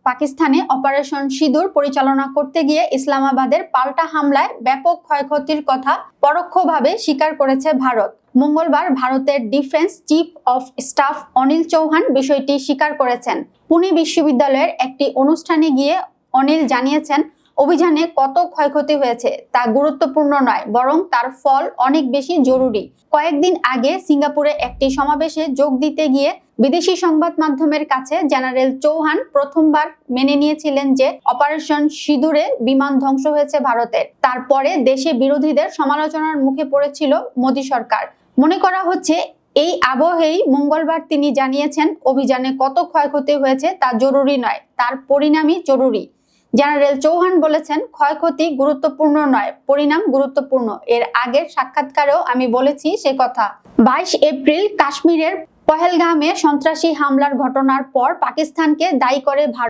পাকিস্তানে অপারেশন সিঁদুর পরিচালনা করতে গিয়ে ইসলামাবাদের পাল্টা হামলায় ব্যাপক ক্ষয়ক্ষতির কথা পরোক্ষভাবে স্বীকার করেছে ভারত। মঙ্গলবার ভারতের defence chief of staff Anil Chauhan বিষয়টি স্বীকার করেছেন। পুনে বিশ্ববিদ্যালয়ের একটি অনুষ্ঠানে গিয়ে অনিল জানিয়েছেন, অভিযানে কত ক্ষয়ক্ষতি হয়েছে তা গুরুত্বপূর্ণ নয়, বরং তার ফল অনেক বেশি জরুরি। কয়েকদিন আগে সিঙ্গাপুরে একটি সমাবেশে যোগ দিতে গিয়ে বিদেশি সংবাদ মাধ্যমের কাছে জেনারেল চৌহান প্রথমবার মেনে নিয়েছিলেন যে অপারেশন সিঁদুরে বিমান ধ্বংস হয়েছে ভারতের। তারপরে দেশে বিরোধীদের সমালোচনার মুখে পড়েছিল মোদী সরকার। মনে করা হচ্ছে এই আবহেই মঙ্গলবার তিনি জানিয়েছেন, অভিযানে কত ক্ষয়ক্ষতি হয়েছে তা জরুরি নয়, তার পরিণামই জরুরি। জেনারেল চৌহান বলেছেন, ক্ষয়ক্ষতি গুরুত্বপূর্ণ নয়, পরিণাম গুরুত্বপূর্ণ। এর আগের সাক্ষাৎকারেও আমি বলেছি সে কথা। 22 এপ্রিল কাশ্মীরের পহেলগামে সন্ত্রাসী হামলার ঘটনার পর পাকিস্তানকে দায়ী করে ভারত।